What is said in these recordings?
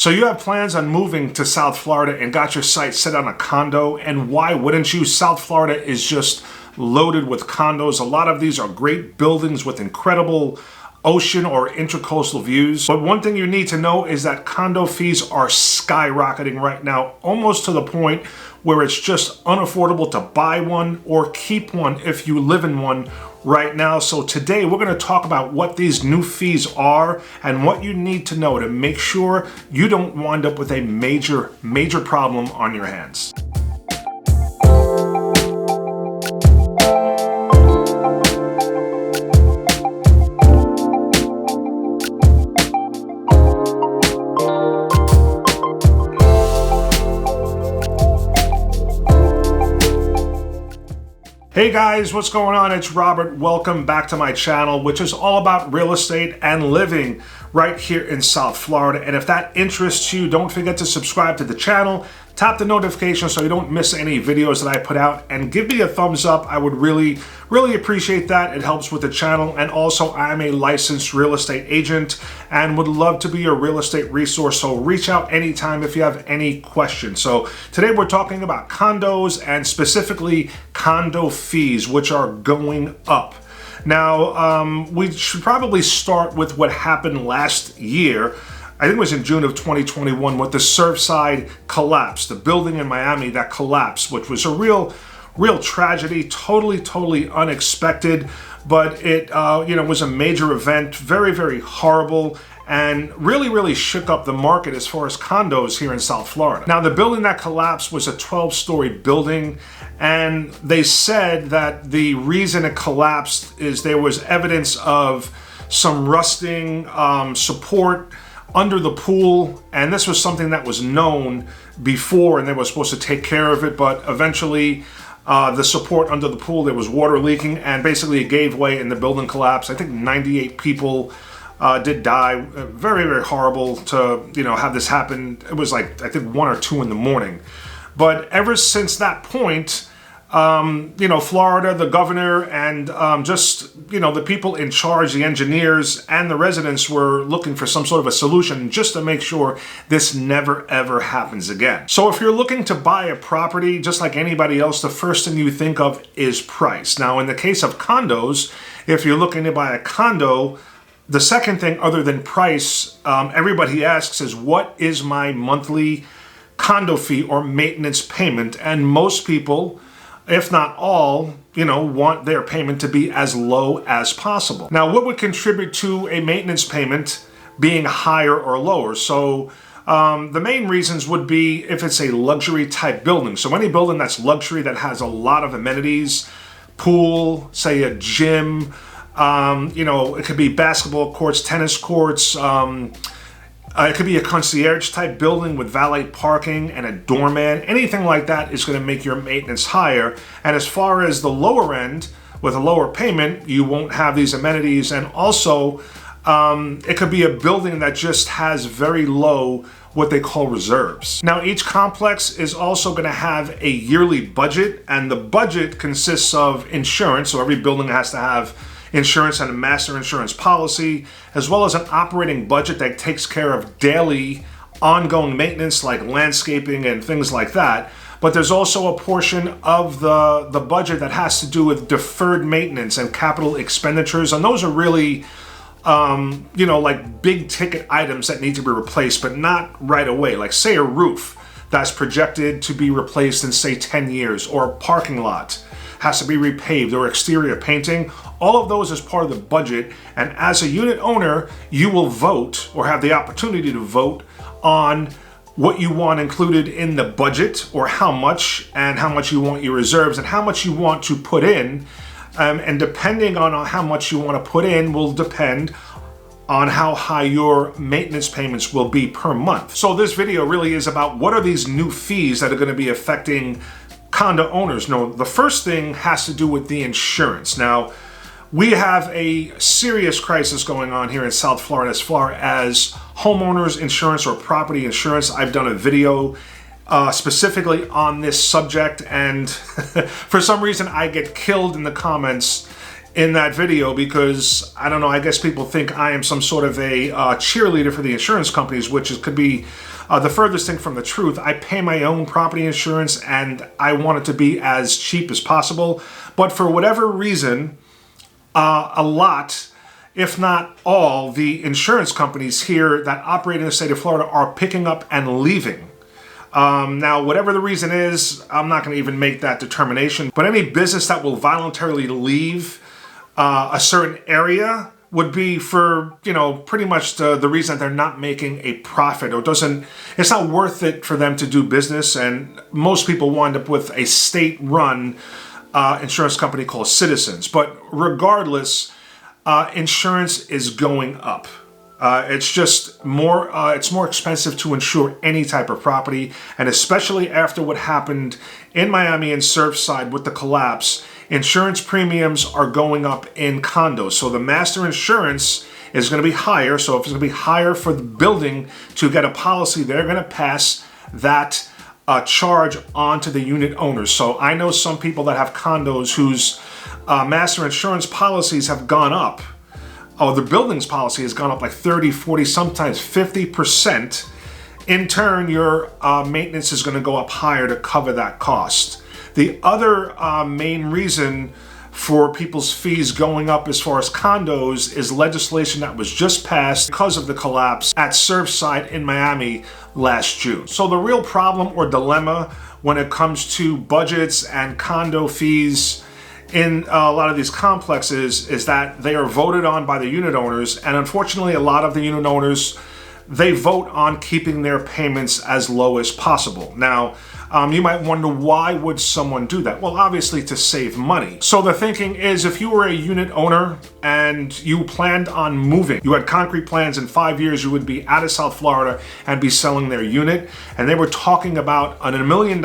So you have plans on moving to South Florida and got your sights set on a condo, and why wouldn't you? South Florida is just loaded with condos. A lot of these are great buildings with incredible ocean or intercoastal views. But one thing you need to know is that condo fees are skyrocketing right now, almost to the point where it's just unaffordable to buy one or keep one if you live in one right now. So today we're going to talk about what these new fees are and what you need to know to make sure you don't wind up with a major problem on your hands. Hey guys, what's going on? It's Robert. Welcome back to my channel, which is all about real estate and living right here in South Florida. And if that interests you, don't forget to subscribe to the channel, tap the notification so you don't miss any videos that I put out, and give me a thumbs up. I would really appreciate that. It helps with the channel. And also, I'm a licensed real estate agent and would love to be your real estate resource. So reach out anytime if you have any questions. So today we're talking about condos and specifically condo fees, which are going up. Now, we should probably start with what happened last year. I think it was in June of 2021 with the Surfside collapse, the building in Miami that collapsed, which was a real tragedy, totally unexpected, but it was a major event, very horrible, and really shook up the market as far as condos here in South Florida. Now, the building that collapsed was a 12-story building, and they said that the reason it collapsed is there was evidence of some rusting support under the pool, and this was something that was known before, and they were supposed to take care of it, but eventually the support under the pool, there was water leaking, and basically it gave way and the building collapsed. I think 98 people did die. Very horrible to have this happen. It was like, I think 1 or 2 in the morning. But ever since that point, Florida, the governor, and the people in charge, the engineers and the residents were looking for some sort of a solution just to make sure this never ever happens again. So if you're looking to buy a property, just like anybody else, the first thing you think of is price. Now, in the case of condos, if you're looking to buy a condo, the second thing other than price, everybody asks is, what is my monthly condo fee or maintenance payment? And most people, if not all, want their payment to be as low as possible. Now, what would contribute to a maintenance payment being higher or lower? So the main reasons would be if it's a luxury type building. So any building that's luxury that has a lot of amenities, pool, say a gym, it could be basketball courts, tennis courts, it could be a concierge type building with valet parking and a doorman. Anything like that is going to make your maintenance higher. And as far as the lower end, with a lower payment, you won't have these amenities. And also, it could be a building that just has very low, what they call reserves. Now, each complex is also going to have a yearly budget, and the budget consists of insurance. So every building has to have insurance and a master insurance policy, as well as an operating budget that takes care of daily ongoing maintenance like landscaping and things like that. But there's also a portion of the budget that has to do with deferred maintenance and capital expenditures, and those are really like big ticket items that need to be replaced, but not right away. Like, say, a roof that's projected to be replaced in, say, 10 years, or a parking lot has to be repaved, or exterior painting. All of those is part of the budget, and as a unit owner, you will vote or have the opportunity to vote on what you want included in the budget, or how much you want your reserves and how much you want to put in. And depending on how much you want to put in will depend on how high your maintenance payments will be per month. So this video really is about what are these new fees that are going to be affecting condo owners. Now, the first thing has to do with the insurance. Now, we have a serious crisis going on here in South Florida as far as homeowners insurance or property insurance. I've done a video specifically on this subject, and for some reason I get killed in the comments in that video because, I don't know, I guess people think I am some sort of a cheerleader for the insurance companies, which could be the furthest thing from the truth. I pay my own property insurance and I want it to be as cheap as possible. But for whatever reason, a lot, if not all, the insurance companies here that operate in the state of Florida are picking up and leaving. Now, whatever the reason is, I'm not going to even make that determination. But any business that will voluntarily leave a certain area would be for, pretty much the reason that they're not making a profit, or it's not worth it for them to do business. And most people wind up with a state-run insurance company called Citizens. But regardless, insurance is going up. It's just more, it's more expensive to insure any type of property. And especially after what happened in Miami and Surfside with the collapse, insurance premiums are going up in condos. So the master insurance is going to be higher. So if it's going to be higher for the building to get a policy, they're going to pass that charge on to the unit owners. So I know some people that have condos whose master insurance policies have gone up. The building's policy has gone up like 30, 40, sometimes 50%. In turn, your maintenance is going to go up higher to cover that cost. The other main reason for people's fees going up as far as condos is legislation that was just passed because of the collapse at Surfside in Miami last June. So the real problem or dilemma when it comes to budgets and condo fees in a lot of these complexes is that they are voted on by the unit owners, and unfortunately a lot of the unit owners, they vote on keeping their payments as low as possible. Now, you might wonder, why would someone do that? Well, obviously to save money. So the thinking is, if you were a unit owner and you planned on moving, you had concrete plans in 5 years, you would be out of South Florida and be selling their unit, and they were talking about a $1 million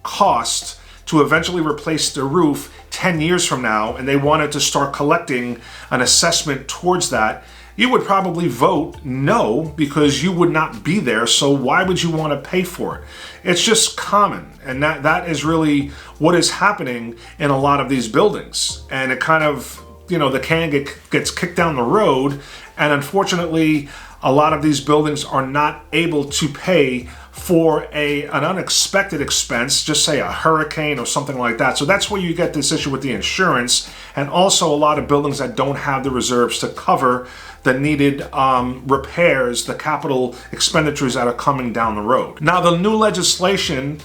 cost to eventually replace the roof 10 years from now, and they wanted to start collecting an assessment towards that, you would probably vote no, because you would not be there, so why would you want to pay for it? It's just common, and that is really what is happening in a lot of these buildings. And it kind of, the can gets kicked down the road, and unfortunately, a lot of these buildings are not able to pay for an unexpected expense, just say a hurricane or something like that. So that's where you get this issue with the insurance, and also a lot of buildings that don't have the reserves to cover the needed repairs, the capital expenditures that are coming down the road. Now, the new legislation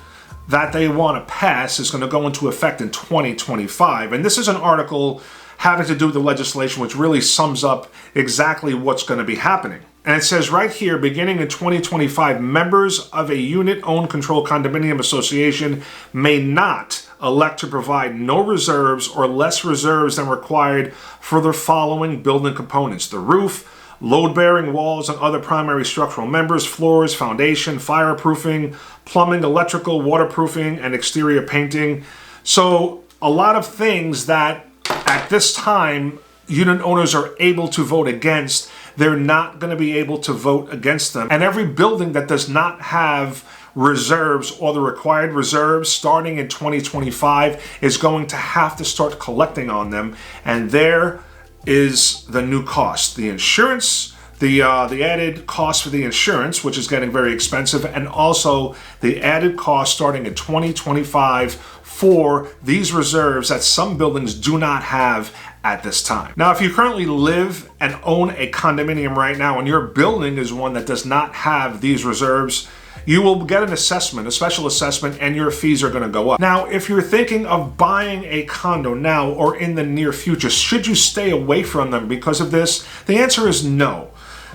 that they want to pass is going to go into effect in 2025, and this is an article having to do with the legislation which really sums up exactly what's going to be happening. And it says right here, beginning in 2025, members of a unit-owned controlled condominium association may not elect to provide no reserves or less reserves than required for the following building components: the roof, load-bearing walls and other primary structural members, floors, foundation, fireproofing, plumbing, electrical, waterproofing, and exterior painting. So a lot of things that at this time unit owners are able to vote against, they're not going to be able to vote against them. And every building that does not have reserves or the required reserves starting in 2025 is going to have to start collecting on them. And there is the new cost. The insurance, the added cost for the insurance, which is getting very expensive, and also the added cost starting in 2025 for these reserves that some buildings do not have at this time. Now, if you currently live and own a condominium right now and your building is one that does not have these reserves, you will get an assessment, a special assessment, and your fees are going to go up. Now, if you're thinking of buying a condo now or in the near future, should you stay away from them because of this? The answer is no.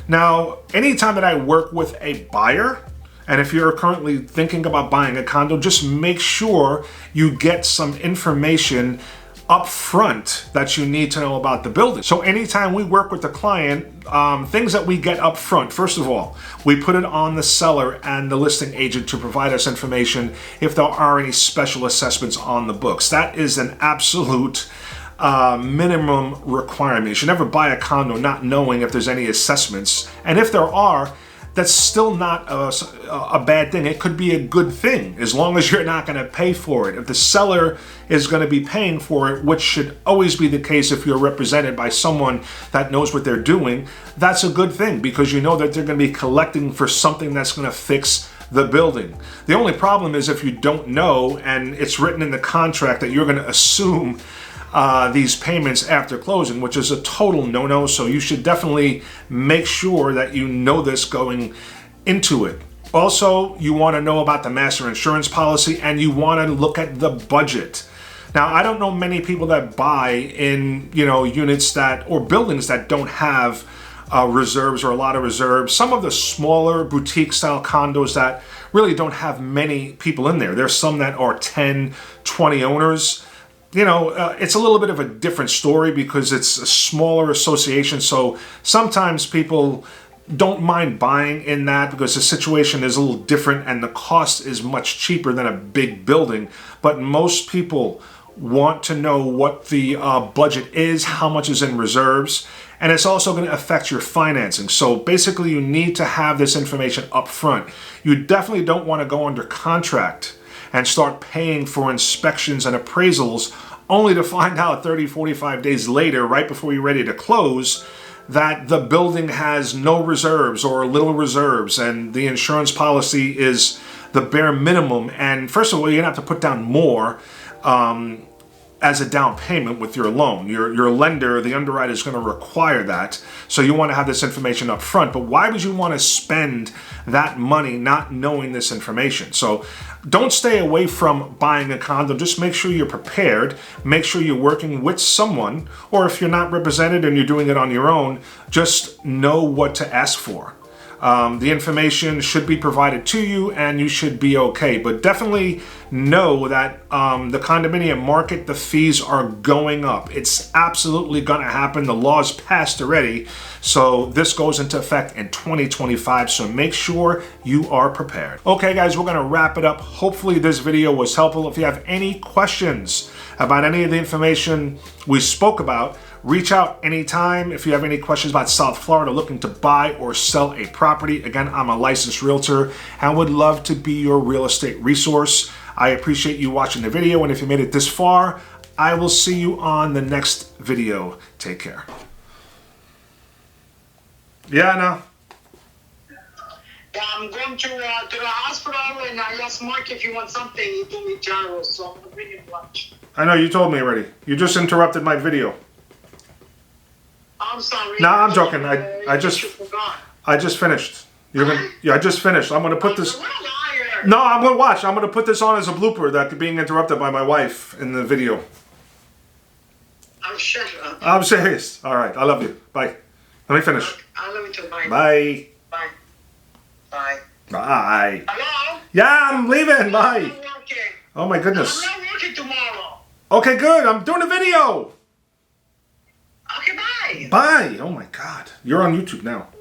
Now, anytime that I work with a buyer, and if you're currently thinking about buying a condo, just make sure you get some information up front that you need to know about the building. So anytime we work with the client, things that we get up front, first of all, we put it on the seller and the listing agent to provide us information if there are any special assessments on the books. That is an absolute minimum requirement. You should never buy a condo not knowing if there's any assessments. And if there are, that's still not a bad thing. It could be a good thing as long as you're not going to pay for it. If the seller is going to be paying for it, which should always be the case if you're represented by someone that knows what they're doing, that's a good thing because you know that they're going to be collecting for something that's going to fix the building. The only problem is if you don't know and it's written in the contract that you're going to assume these payments after closing, which is a total no-no. So you should definitely make sure that you know this going into it. Also, you want to know about the master insurance policy and you want to look at the budget. Now, I don't know many people that buy in, units that or buildings that don't have reserves or a lot of reserves. Some of the smaller boutique style condos that really don't have many people in there. There's some that are 10, 20 owners. It's a little bit of a different story because it's a smaller association. So sometimes people don't mind buying in that because the situation is a little different and the cost is much cheaper than a big building. But most people want to know what the budget is, how much is in reserves, and it's also going to affect your financing. So basically you need to have this information up front. You definitely don't want to go under contract and start paying for inspections and appraisals only to find out 30, 45 days later, right before you're ready to close, that the building has no reserves or little reserves and the insurance policy is the bare minimum. And first of all, you're going to have to put down more as a down payment with your loan. Your lender, the underwriter, is going to require that. So you want to have this information up front. But why would you want to spend that money not knowing this information? So don't stay away from buying a condo. Just make sure you're prepared. Make sure you're working with someone. Or if you're not represented and you're doing it on your own, just know what to ask for. The information should be provided to you and you should be okay. But definitely know that the condominium market, the fees are going up. It's absolutely going to happen. The law's passed already. So this goes into effect in 2025. So make sure you are prepared. Okay, guys, we're going to wrap it up. Hopefully this video was helpful. If you have any questions about any of the information we spoke about, reach out anytime. If you have any questions about South Florida, looking to buy or sell a property. Again, I'm a licensed realtor and would love to be your real estate resource. I appreciate you watching the video, and if you made it this far, I will see you on the next video. Take care. Yeah, no. Yeah, I'm going to the hospital, and I asked Mark if you want something. He told me gyros, so I'm going to bring him lunch. I know, you told me already. You just interrupted my video. I'm sorry. No, I'm joking. I just finished. I just finished. I'm gonna put this. No, I'm gonna watch. I'm gonna put this on as a blooper that being interrupted by my wife in the video. I'm sure. I'm serious. All right. I love you. Bye. Let me finish. I love you too. Bye. Bye. Bye. Bye. Bye. Hello? Yeah, I'm leaving. Bye. I'm not working. Oh my goodness. I'm not working tomorrow. Okay, good. I'm doing a video. Okay, bye. Bye. Oh my God. You're on YouTube now.